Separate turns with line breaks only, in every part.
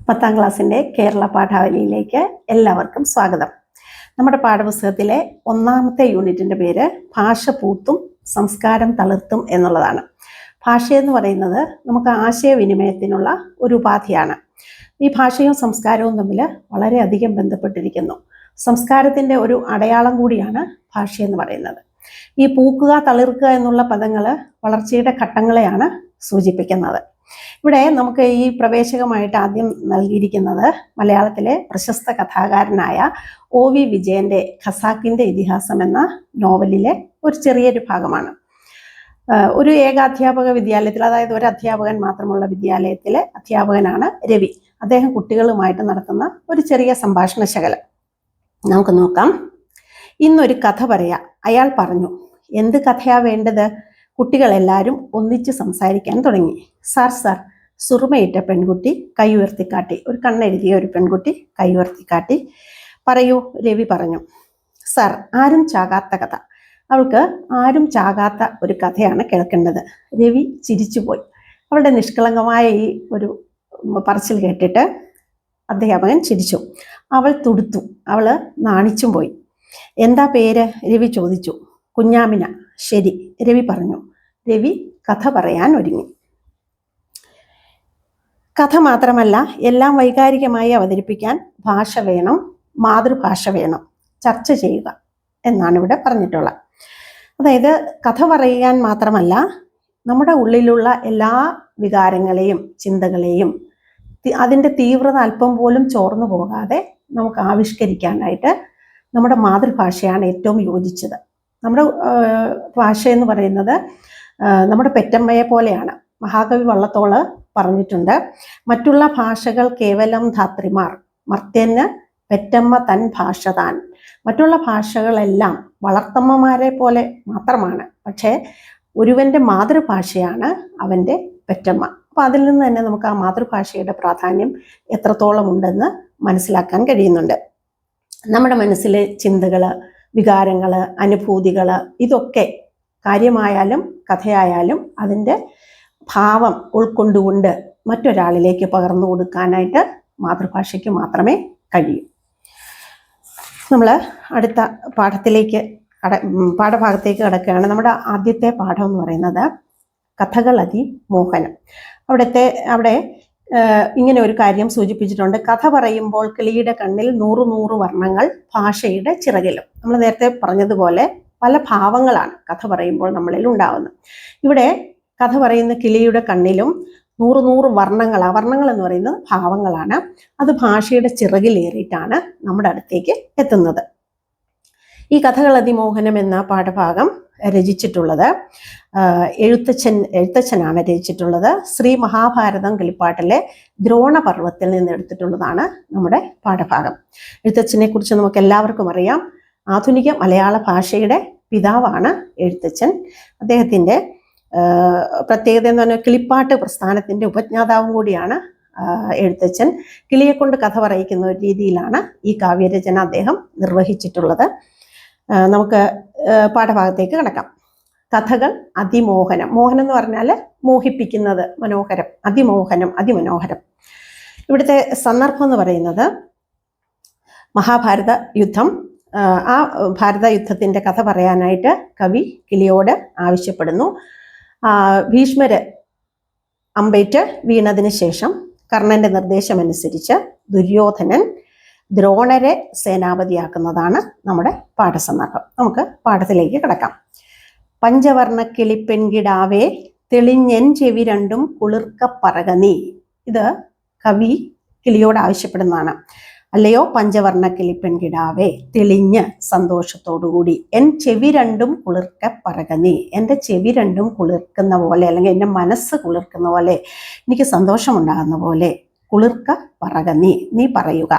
10ാം ക്ലാസ്സിൻ്റെ കേരള പാഠാവലിയിലേക്ക് എല്ലാവർക്കും സ്വാഗതം. നമ്മുടെ പാഠപുസ്തകത്തിലെ 1ാമത്തെ യൂണിറ്റിൻ്റെ പേര് ഭാഷ പൂത്തും സംസ്കാരം തളിർത്തും എന്നുള്ളതാണ്. ഭാഷയെന്ന് പറയുന്നത് നമുക്ക് ആശയവിനിമയത്തിനുള്ള ഒരു ഉപാധിയാണ്. ഈ ഭാഷയും സംസ്കാരവും തമ്മിൽ വളരെയധികം ബന്ധപ്പെട്ടിരിക്കുന്നു. സംസ്കാരത്തിൻ്റെ ഒരു അടയാളം കൂടിയാണ് ഭാഷയെന്ന് പറയുന്നത്. ഈ പൂക്കുക തളിർക്കുക എന്നുള്ള പദങ്ങൾ വളർച്ചയുടെ ഘട്ടങ്ങളെയാണ് സൂചിപ്പിക്കുന്നത്. ഇവിടെ നമുക്ക് ഈ പ്രവേശകമായിട്ട് ആദ്യം നൽകിയിരിക്കുന്നത് മലയാളത്തിലെ പ്രശസ്ത കഥാകാരനായ OV വിജയൻ്റെ ഖസാക്കിൻ്റെ ഇതിഹാസം എന്ന നോവലിലെ ഒരു ചെറിയൊരു ഭാഗമാണ്. ഒരു ഏകാധ്യാപക വിദ്യാലയത്തിൽ, അതായത് ഒരു അധ്യാപകൻ മാത്രമുള്ള വിദ്യാലയത്തിലെ അധ്യാപകനാണ് രവി. അദ്ദേഹം കുട്ടികളുമായിട്ട് നടത്തുന്ന ഒരു ചെറിയ സംഭാഷണ ശകലം നമുക്ക് നോക്കാം. ഇന്നൊരു കഥ പറയാം. അയാൾ പറഞ്ഞു. എന്ത് കഥയാ വേണ്ടത്? കുട്ടികളെല്ലാവരും ഒന്നിച്ച് സംസാരിക്കാൻ തുടങ്ങി. സാർ സുറുമയിട്ട പെൺകുട്ടി കൈ ഉയർത്തിക്കാട്ടി. ഒരു കണ്ണെഴുതിയ ഒരു പെൺകുട്ടി കൈ ഉയർത്തിക്കാട്ടി. പറയൂ, രവി പറഞ്ഞു. സാർ, ആരും ചാകാത്ത കഥ. അവൾക്ക് ആരും ചാകാത്ത ഒരു കഥയാണ് കേൾക്കേണ്ടത്. രവി ചിരിച്ചുപോയി. അവളുടെ നിഷ്കളങ്കമായ ഈ ഒരു പറച്ചിൽ കേട്ടിട്ട് അധ്യാപകൻ ചിരിച്ചു. അവൾ തുടുത്തു. അവൾ നാണിച്ചും പോയി. എന്താ പേര്? രവി ചോദിച്ചു. കുഞ്ഞാമിന. ശരി, രവി പറഞ്ഞു. രവി കഥ പറയാൻ ഒരുങ്ങി. കഥ മാത്രമല്ല, എല്ലാം വൈകാരികമായി അവതരിപ്പിക്കാൻ ഭാഷ വേണം, മാതൃഭാഷ വേണം, ചർച്ച ചെയ്യുക എന്നാണ് ഇവിടെ പറഞ്ഞിട്ടുള്ളത്. അതായത് കഥ പറയാൻ മാത്രമല്ല, നമ്മുടെ ഉള്ളിലുള്ള എല്ലാ വികാരങ്ങളെയും ചിന്തകളെയും അതിൻ്റെ തീവ്രത അല്പം പോലും ചോർന്നു പോകാതെ നമുക്ക് ആവിഷ്കരിക്കാനായിട്ട് നമ്മുടെ മാതൃഭാഷയാണ് ഏറ്റവും യോജിച്ചത്. നമ്മുടെ ഭാഷ എന്ന് പറയുന്നത് നമ്മുടെ പെറ്റമ്മയെ പോലെയാണ്. മഹാകവി വള്ളത്തോൾ പറഞ്ഞിട്ടുണ്ട്, മറ്റുള്ള ഭാഷകൾ കേവലം ധാത്രിമാർ, മർത്യന് പെറ്റമ്മ തൻ ഭാഷ താൻ. മറ്റുള്ള ഭാഷകളെല്ലാം വളർത്തമ്മമാരെ പോലെ മാത്രമാണ്, പക്ഷേ ഒരുവൻ്റെ മാതൃഭാഷയാണ് അവൻ്റെ പെറ്റമ്മ. അപ്പോൾ അതിൽ നിന്ന് തന്നെ നമുക്ക് ആ മാതൃഭാഷയുടെ പ്രാധാന്യം എത്രത്തോളം ഉണ്ടെന്ന് മനസ്സിലാക്കാൻ കഴിയുന്നുണ്ട്. നമ്മുടെ മനസ്സിലെ ചിന്തകൾ, വികാരങ്ങൾ, അനുഭൂതികൾ, ഇതൊക്കെ കാര്യമായാലും കഥയായാലും അതിൻ്റെ ഭാവം ഉൾക്കൊണ്ടുകൊണ്ട് മറ്റൊരാളിലേക്ക് പകർന്നു കൊടുക്കാനായിട്ട് മാതൃഭാഷയ്ക്ക് മാത്രമേ കഴിയൂ. നമ്മൾ അടുത്ത പാഠഭാഗത്തേക്ക് കടക്കുകയാണ്. നമ്മുടെ ആദ്യത്തെ പാഠം എന്ന് പറയുന്നത് കഥകൾ അതിമോഹനം. അവിടെ ഇങ്ങനെ ഒരു കാര്യം സൂചിപ്പിച്ചിട്ടുണ്ട്. കഥ പറയുമ്പോൾ കിളിയുടെ കണ്ണിൽ 100 വർണ്ണങ്ങൾ ഭാഷയുടെ ചിറകിലും. നമ്മൾ നേരത്തെ പറഞ്ഞതുപോലെ പല ഭാവങ്ങളാണ് കഥ പറയുമ്പോൾ നമ്മളിൽ ഉണ്ടാവുന്നത്. ഇവിടെ കഥ പറയുന്ന കിളിയുടെ കണ്ണിലും 100 വർണ്ണങ്ങൾ, ആ വർണ്ണങ്ങൾ എന്ന് പറയുന്നത് ഭാവങ്ങളാണ്. അത് ഭാഷയുടെ ചിറകിലേറിയിട്ടാണ് നമ്മുടെ അടുത്തേക്ക് എത്തുന്നത്. ഈ കഥകൾ അതിമോഹനം എന്ന പാഠഭാഗം രചിച്ചിട്ടുള്ളത് എഴുത്തച്ഛനാണ് രചിച്ചിട്ടുള്ളത്. ശ്രീ മഹാഭാരതം കിളിപ്പാട്ടിലെ ദ്രോണപർവത്തിൽ നിന്ന് എടുത്തിട്ടുള്ളതാണ് നമ്മുടെ പാഠഭാഗം. എഴുത്തച്ഛനെ കുറിച്ച് നമുക്ക് എല്ലാവർക്കും അറിയാം. ആധുനിക മലയാള ഭാഷയുടെ പിതാവാണ് എഴുത്തച്ഛൻ. അദ്ദേഹത്തിൻ്റെ പ്രത്യേകത എന്ന് പറഞ്ഞാൽ കിളിപ്പാട്ട് പ്രസ്ഥാനത്തിൻ്റെ ഉപജ്ഞാതാവും കൂടിയാണ് എഴുത്തച്ഛൻ. കിളിയെ കൊണ്ട് കഥ പറയിക്കുന്ന ഒരു രീതിയിലാണ് ഈ കാവ്യരചന അദ്ദേഹം നിർവഹിച്ചിട്ടുള്ളത്. നമുക്ക് പാഠഭാഗത്തേക്ക് കടക്കാം. കഥകൾ അതിമോഹനം. മോഹനം എന്ന് പറഞ്ഞാൽ മോഹിപ്പിക്കുന്നത്, മനോഹരം. അതിമോഹനം, അതിമനോഹരം. ഇവിടുത്തെ സന്ദർഭം എന്ന് പറയുന്നത് മഹാഭാരത യുദ്ധം. ആ ഭാരത യുദ്ധത്തിൻ്റെ കഥ പറയാനായിട്ട് കവി കിളിയോട് ആവശ്യപ്പെടുന്നു. ഭീഷ്മര് അമ്പേറ്റ് വീണതിന് ശേഷം കർണന്റെ നിർദ്ദേശമനുസരിച്ച് ദുര്യോധനൻ ദ്രോണരെ സേനാപതിയാക്കുന്നതാണ് നമ്മുടെ പാഠസന്ദർഭം. നമുക്ക് പാഠത്തിലേക്ക് കടക്കാം. പഞ്ചവർണ്ണ കിളിപ്പെൺകിടാവേ തെളിഞ്ഞൻ ചെവി രണ്ടും കുളിർക്ക പറക നീ. ഇത് കവി കിളിയോട് ആവശ്യപ്പെടുന്നതാണ്. അല്ലയോ പഞ്ചവർണ്ണ കിളിപ്പെൺകിടാവേ, തെളിഞ്ഞ് സന്തോഷത്തോടുകൂടി എൻ ചെവി രണ്ടും കുളിർക്ക പറക നീ. എൻ്റെ ചെവി രണ്ടും കുളിർക്കുന്ന പോലെ, അല്ലെങ്കിൽ എൻ്റെ മനസ്സ് കുളിർക്കുന്ന പോലെ, എനിക്ക് സന്തോഷമുണ്ടാകുന്ന പോലെ കുളിർക്ക പറക നീ പറയുക.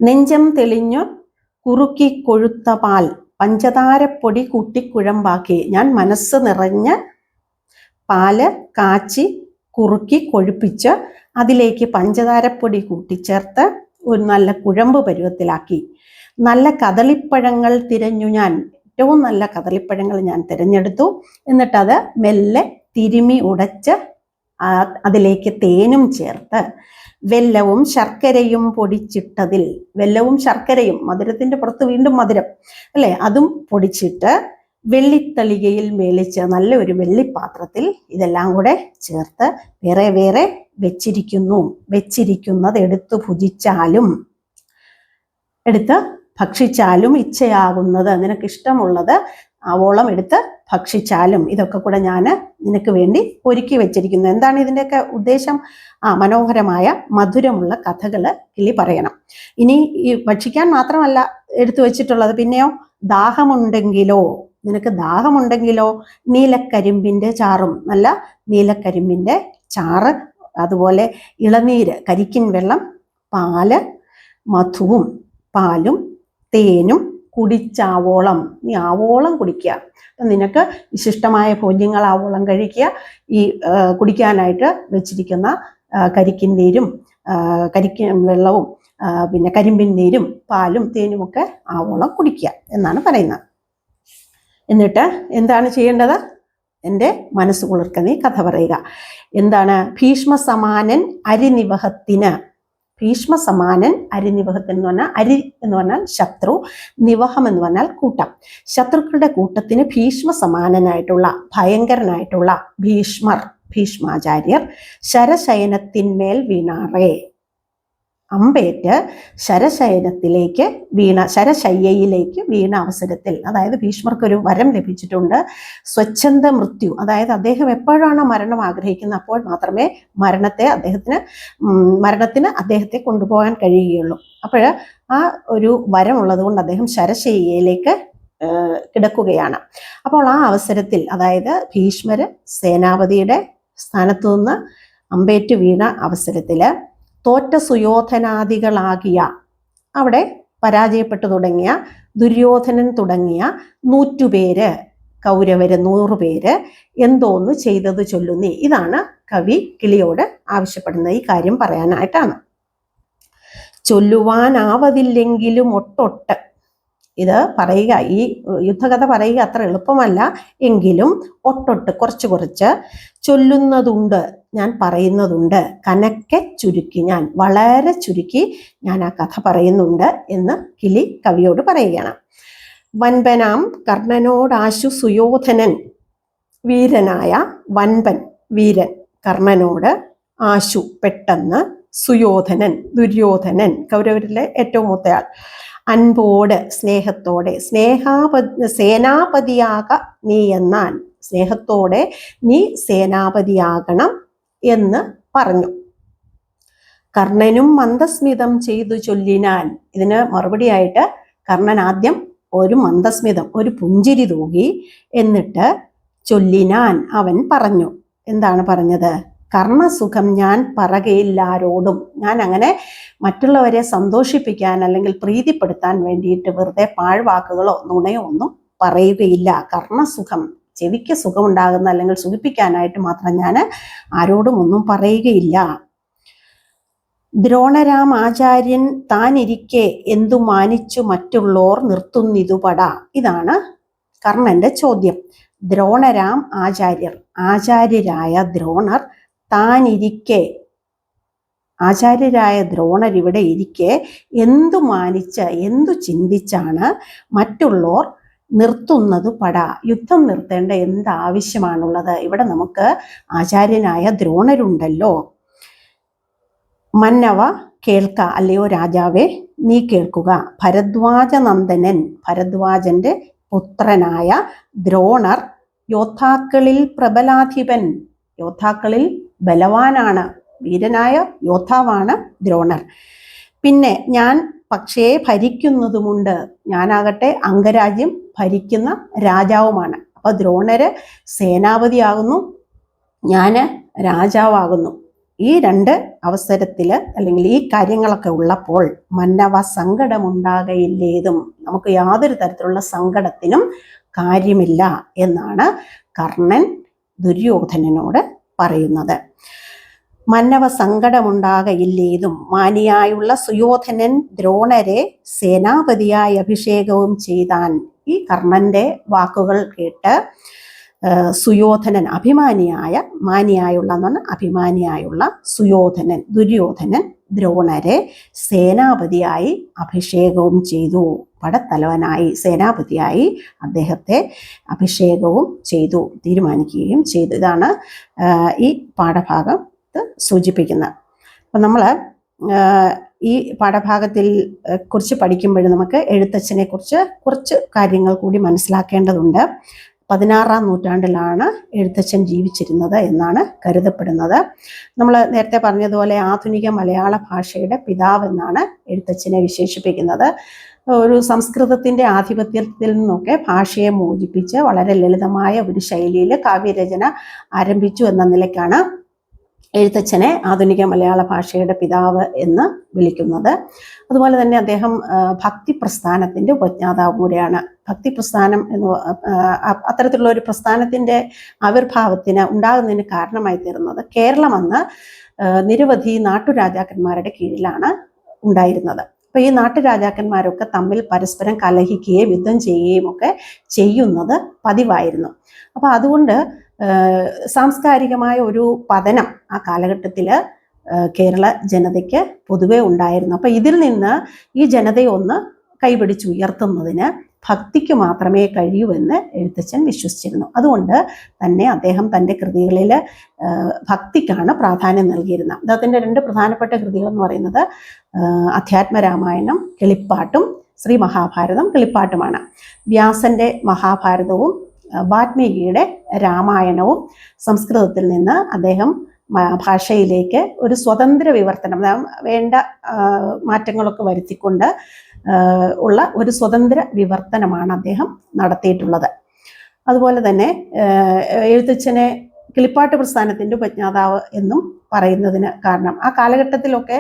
നെഞ്ചം തെളിഞ്ഞു കുറുക്കി കൊഴുത്ത പാൽ പഞ്ചതാരപ്പൊടി കൂട്ടിക്കുഴമ്പാക്കി. ഞാൻ മനസ്സ് നിറഞ്ഞ് പാല് കാച്ചി കുറുക്കി കൊഴുപ്പിച്ച് അതിലേക്ക് പഞ്ചതാരപ്പൊടി കൂട്ടിച്ചേർത്ത് ഒരു നല്ല കുഴമ്പ് പരുവത്തിലാക്കി. നല്ല കദളിപ്പഴങ്ങൾ തിരഞ്ഞു ഞാൻ, ഏറ്റവും നല്ല കദളിപ്പഴങ്ങൾ ഞാൻ തിരഞ്ഞെടുത്തു. എന്നിട്ടത് മെല്ലെ തിരുമി ഉടച്ച് അതിലേക്ക് തേനും ചേർത്ത് വെല്ലവും ശർക്കരയും പൊടിച്ചിട്ടതിൽ, വെല്ലവും ശർക്കരയും മധുരത്തിന്റെ പുറത്ത് വീണ്ടും മധുരം അല്ലെ, അതും പൊടിച്ചിട്ട് വെള്ളിത്തളികയിൽ മേളിച്ച് നല്ല ഒരു വെള്ളിപ്പാത്രത്തിൽ ഇതെല്ലാം കൂടെ ചേർത്ത് വേറെ വേറെ വെച്ചിരിക്കുന്നത് എടുത്തു ഭുജിച്ചാലും, എടുത്ത് ഭക്ഷിച്ചാലും, ഇച്ഛയാകുന്നത് നിനക്ക് ഇഷ്ടമുള്ളത് ആവോളം എടുത്ത് ഭക്ഷിച്ചാലും, ഇതൊക്കെ കൂടെ ഞാൻ നിനക്ക് വേണ്ടി ഒരുക്കി വെച്ചിരിക്കുന്നു. എന്താണ് ഇതിൻ്റെയൊക്കെ ഉദ്ദേശം? മനോഹരമായ മധുരമുള്ള കഥകൾ കിളി പറയണം. ഇനി ഈ ഭക്ഷിക്കാൻ മാത്രമല്ല എടുത്തു വെച്ചിട്ടുള്ളത്, പിന്നെയോ ദാഹമുണ്ടെങ്കിലോ, നിനക്ക് ദാഹമുണ്ടെങ്കിലോ നീലക്കരിമ്പിൻ്റെ ചാറും, നല്ല നീലക്കരിമ്പിൻ്റെ ചാറ്, അതുപോലെ ഇളനീര്, കരിക്കിൻ വെള്ളം, പാല്, മധുവും പാലും തേനും കുടിച്ചാവോളം, നീ ആവോളം കുടിക്കുക. അപ്പം നിനക്ക് വിശിഷ്ടമായ ഭോജ്യങ്ങൾ ആവോളം കഴിക്കുക. ഈ കുടിക്കാനായിട്ട് വെച്ചിരിക്കുന്ന കരിക്കിൻ നീരും കരിക്കിൻ വെള്ളവും പിന്നെ കരിമ്പിൻ നീരും പാലും തേനുമൊക്കെ ആവോളം കുടിക്കുക എന്നാണ് പറയുന്നത്. എന്നിട്ട് എന്താണ് ചെയ്യേണ്ടത്? എൻ്റെ മനസ്സ് കുളിർക്ക നീ കഥ പറയുക. എന്താണ്? ഭീഷ്മസമാനൻ അരിനിവഹത്തിന്, ഭീഷ്മസമാനൻ അരിനിവഹത്തിന് എന്ന് പറഞ്ഞാൽ, അരി എന്ന് പറഞ്ഞാൽ ശത്രു, നിവഹം എന്ന് പറഞ്ഞാൽ കൂട്ടം. ശത്രുക്കളുടെ കൂട്ടത്തിന് ഭീഷ്മസമാനനായിട്ടുള്ള, ഭയങ്കരനായിട്ടുള്ള ഭീഷ്മാചാര്യർ ശരശയനത്തിന്മേൽ വീണാറേ, അമ്പേറ്റ് ശരശയ്യയിലേക്ക് വീണ അവസരത്തിൽ, അതായത് ഭീഷ്മർക്കൊരു വരം ലഭിച്ചിട്ടുണ്ട്, സ്വച്ഛന്ത മൃത്യു. അതായത് അദ്ദേഹം എപ്പോഴാണോ മരണം ആഗ്രഹിക്കുന്നത് അപ്പോൾ മാത്രമേ മരണത്തിന് അദ്ദേഹത്തെ കൊണ്ടുപോകാൻ കഴിയുകയുള്ളൂ. അപ്പോൾ ആ ഒരു വരം ഉള്ളത് കൊണ്ട് അദ്ദേഹം ശരശയ്യയിലേക്ക് കിടക്കുകയാണ്. അപ്പോൾ ആ അവസരത്തിൽ, അതായത് ഭീഷ്മര് സേനാപതിയുടെ സ്ഥാനത്തു നിന്ന് അമ്പേറ്റ് വീണ അവസരത്തിൽ തോറ്റ സുയോധനാദികളാകിയ, അവിടെ പരാജയപ്പെട്ടു തുടങ്ങിയ ദുര്യോധനൻ തുടങ്ങിയ 100 പേര്, കൗരവര് 100 പേര് എന്തോന്ന് ചെയ്തത് ചൊല്ലുന്നേ. ഇതാണ് കവി കിളിയോട് ആവശ്യപ്പെടുന്നത്. ഈ കാര്യം പറയാനായിട്ടാണ്. ചൊല്ലുവാനാവതില്ലെങ്കിലും ഒട്ടൊട്ട്, ഇത് പറയുക, ഈ യുദ്ധകഥ പറയുക അത്ര എളുപ്പമല്ല എങ്കിലും ഒട്ടൊട്ട്, കുറച്ച് ചൊല്ലുന്നതുണ്ട്, ഞാൻ പറയുന്നതുണ്ട്, കനക്കെ ചുരുക്കി, ഞാൻ വളരെ ചുരുക്കി ഞാൻ ആ കഥ പറയുന്നുണ്ട് എന്ന് കിളി കവിയോട് പറയുകയാണ്. വൻപനാം കർണനോടാശു സുയോധനൻ, വീരനായ വൻപൻ വീരൻ കർണനോട് ആശു പെട്ടെന്ന്, സുയോധനൻ ദുര്യോധനൻ കൗരവരിലെ ഏറ്റവും മൂത്തയാൾ, അൻപോട് സ്നേഹത്തോടെ, സേനാപതിയാക നീ എന്നാൽ, സ്നേഹത്തോടെ നീ സേനാപതിയാകണം എന്ന് പറഞ്ഞു. കർണനും മന്ദസ്മിതം ചെയ്തു ചൊല്ലിനാൻ, ഇതിന് മറുപടിയായിട്ട് കർണൻ ആദ്യം ഒരു മന്ദസ്മിതം, ഒരു പുഞ്ചിരി തൂകി, എന്നിട്ട് ചൊല്ലിനാൻ അവൻ പറഞ്ഞു. എന്താണ് പറഞ്ഞത്? കർണസുഖം ഞാൻ പറകയില്ലാരോടും, ഞാൻ അങ്ങനെ മറ്റുള്ളവരെ സന്തോഷിപ്പിക്കാൻ അല്ലെങ്കിൽ പ്രീതിപ്പെടുത്താൻ വേണ്ടിയിട്ട് വെറുതെ പാഴ്വാക്കുകളോ നുണയോ ഒന്നും പറയുകയില്ല. കർണസുഖം, ചെവിക്ക് സുഖമുണ്ടാകുന്ന അല്ലെങ്കിൽ സുഖിപ്പിക്കാനായിട്ട് മാത്രം ഞാൻ ആരോടും ഒന്നും പറയുകയില്ല. ദ്രോണരാം ആചാര്യൻ താനിരിക്കെ എന്തു മാനിച്ചു മറ്റുള്ളോർ നിർത്തുന്നിതുപട, ഇതാണ് കർണന്റെ ചോദ്യം. ദ്രോണരാം ആചാര്യർ, ആചാര്യരായ ദ്രോണർ താനിരിക്കെ, ആചാര്യരായ ദ്രോണർ ഇവിടെ ഇരിക്കെ എന്തു മാനിച്ച്, എന്തു ചിന്തിച്ചാണ് മറ്റുള്ളോർ നിർത്തുന്നത് പട, യുദ്ധം നിർത്തേണ്ട എന്താവശ്യമാണുള്ളത്? ഇവിടെ നമുക്ക് ആചാര്യനായ ദ്രോണരുണ്ടല്ലോ. മന്നവ കേൾക്ക, അല്ലയോ രാജാവേ നീ കേൾക്കുക. ഭരദ്വാജനന്ദനൻ, ഭരദ്വാജന്റെ പുത്രനായ ദ്രോണർ യോദ്ധാക്കളിൽ പ്രബലാധിപൻ, യോദ്ധാക്കളിൽ ബലവാനാണ്, വീരനായ യോദ്ധാവാണ് ദ്രോണർ. പിന്നെ ഞാൻ പക്ഷേ ഭരിക്കുന്നതുമുണ്ട്, ഞാനാകട്ടെ അംഗരാജ്യം ഭരിക്കുന്ന രാജാവുമാണ്. അപ്പൊ ദ്രോണര് സേനാപതിയാകുന്നു, ഞാന് രാജാവാകുന്നു. ഈ രണ്ട് അവസരത്തിൽ അല്ലെങ്കിൽ ഈ കാര്യങ്ങളൊക്കെ ഉള്ളപ്പോൾ മന്നവ സങ്കടമുണ്ടാകയില്ലേതും, നമുക്ക് യാതൊരു തരത്തിലുള്ള സങ്കടത്തിനും കാര്യമില്ല എന്നാണ് കർണൻ ദുര്യോധനനോട് പറയുന്നത്. മന്നവ സങ്കടമുണ്ടാകയില്ലേതും, മാനിയായുള്ള സുയോധനൻ ദ്രോണരെ സേനാപതിയായി അഭിഷേകവും ചെയ്താൻ. ഈ കർണന്റെ വാക്കുകൾ കേട്ട് സുയോധനൻ മാനിയായുള്ള എന്ന് പറഞ്ഞാൽ അഭിമാനിയായുള്ള സുയോധനൻ, ദുര്യോധനൻ ദ്രോണരെ സേനാപതിയായി അഭിഷേകവും ചെയ്തു. പടത്തലവനായി സേനാപതിയായി അദ്ദേഹത്തെ അഭിഷേകവും ചെയ്തു, തീരുമാനിക്കുകയും ചെയ്തു. ഇതാണ് ഈ പാഠഭാഗം സൂചിപ്പിക്കുന്നത്. അപ്പം നമ്മൾ ഈ പാഠഭാഗത്തിൽ കുറിച്ച് പഠിക്കുമ്പോൾ നമുക്ക് എഴുത്തച്ഛനെ കുറിച്ച് കുറച്ച് കാര്യങ്ങൾ കൂടി മനസ്സിലാക്കേണ്ടതുണ്ട്. 16-ാം നൂറ്റാണ്ടിലാണ് എഴുത്തച്ഛൻ ജീവിച്ചിരുന്നത് എന്നാണ് കരുതപ്പെടുന്നത്. നമ്മൾ നേരത്തെ പറഞ്ഞതുപോലെ ആധുനിക മലയാള ഭാഷയുടെ പിതാവ് എന്നാണ് എഴുത്തച്ഛനെ വിശേഷിപ്പിക്കുന്നത്. ഒരു സംസ്കൃതത്തിൻ്റെ ആധിപത്യത്തിൽ നിന്നൊക്കെ ഭാഷയെ മോചിപ്പിച്ച് വളരെ ലളിതമായ ഒരു ശൈലിയിൽ കാവ്യരചന ആരംഭിച്ചു എന്ന നിലയ്ക്കാണ് എഴുത്തച്ഛനെ ആധുനിക മലയാള ഭാഷയുടെ പിതാവ് എന്ന് വിളിക്കുന്നത്. അതുപോലെ തന്നെ അദ്ദേഹം ഭക്തി പ്രസ്ഥാനത്തിൻ്റെ ഉപജ്ഞാതാവ് കൂടിയാണ്. ഭക്തി പ്രസ്ഥാനം എന്ന് അത്തരത്തിലുള്ള ഒരു പ്രസ്ഥാനത്തിൻ്റെ ആവിർഭാവത്തിന് ഉണ്ടാകുന്നതിന് കാരണമായി തീർന്നത് കേരളം അന്ന് നിരവധി നാട്ടുരാജാക്കന്മാരുടെ കീഴിലാണ് ഉണ്ടായിരുന്നത്. അപ്പോൾ ഈ നാട്ടുരാജാക്കന്മാരൊക്കെ തമ്മിൽ പരസ്പരം കലഹിക്കുകയും യുദ്ധം ചെയ്യുകയും ഒക്കെ ചെയ്യുന്നത് പതിവായിരുന്നു. അപ്പോൾ അതുകൊണ്ട് സാംസ്കാരികമായ ഒരു പതനം ആ കാലഘട്ടത്തിൽ കേരള ജനതയ്ക്ക് പൊതുവെ ഉണ്ടായിരുന്നു. അപ്പോൾ ഇതിൽ നിന്ന് ഈ ജനതയെ ഒന്ന് കൈപിടിച്ചുയർത്തുന്നതിന് ഭക്തിക്ക് മാത്രമേ കഴിയൂ എന്ന് എഴുത്തച്ഛൻ വിശ്വസിച്ചിരുന്നു. അതുകൊണ്ട് തന്നെ അദ്ദേഹം തൻ്റെ കൃതികളിൽ ഭക്തിക്കാണ് പ്രാധാന്യം നൽകിയിരുന്നത്. അദ്ദേഹത്തിൻ്റെ 2 പ്രധാനപ്പെട്ട കൃതികൾ എന്ന് പറയുന്നത് അധ്യാത്മരാമായണം കിളിപ്പാട്ടും ശ്രീ മഹാഭാരതം കിളിപ്പാട്ടുമാണ്. വ്യാസൻ്റെ മഹാഭാരതവും വാൽമീകിയുടെ രാമായണവും സംസ്കൃതത്തിൽ നിന്ന് അദ്ദേഹം ഭാഷയിലേക്ക് ഒരു സ്വതന്ത്ര വിവർത്തനം, വേണ്ട മാറ്റങ്ങളൊക്കെ വരുത്തിക്കൊണ്ട് ഉള്ള ഒരു സ്വതന്ത്ര വിവർത്തനമാണ് അദ്ദേഹം നടത്തിയിട്ടുള്ളത്. അതുപോലെ തന്നെ എഴുത്തച്ഛനെ കിളിപ്പാട്ട് പ്രസ്ഥാനത്തിൻ്റെ ഉപജ്ഞാതാവ് എന്നും പറയുന്നതിന് കാരണം ആ കാലഘട്ടത്തിലൊക്കെ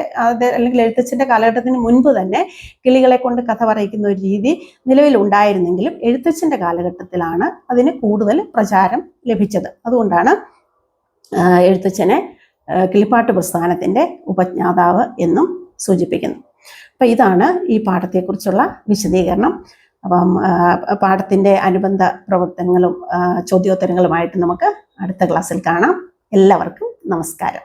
അല്ലെങ്കിൽ എഴുത്തച്ഛൻ്റെ കാലഘട്ടത്തിന് മുൻപ് തന്നെ കിളികളെ കൊണ്ട് കഥ പറയിക്കുന്ന ഒരു രീതി നിലവിലുണ്ടായിരുന്നെങ്കിലും എഴുത്തച്ഛൻ്റെ കാലഘട്ടത്തിലാണ് അതിന് കൂടുതൽ പ്രചാരം ലഭിച്ചത്. അതുകൊണ്ടാണ് എഴുത്തച്ഛനെ കിളിപ്പാട്ട് പ്രസ്ഥാനത്തിൻ്റെ ഉപജ്ഞാതാവ് എന്നും സൂചിപ്പിക്കുന്നു. അപ്പം ഇതാണ് ഈ പാഠത്തെക്കുറിച്ചുള്ള വിശദീകരണം. അപ്പം പാഠത്തിൻ്റെ അനുബന്ധ പ്രവർത്തനങ്ങളും ചോദ്യോത്തരങ്ങളുമായിട്ട് നമുക്ക് അടുത്ത ക്ലാസ്സിൽ കാണാം. എല്ലാവർക്കും നമസ്കാരം.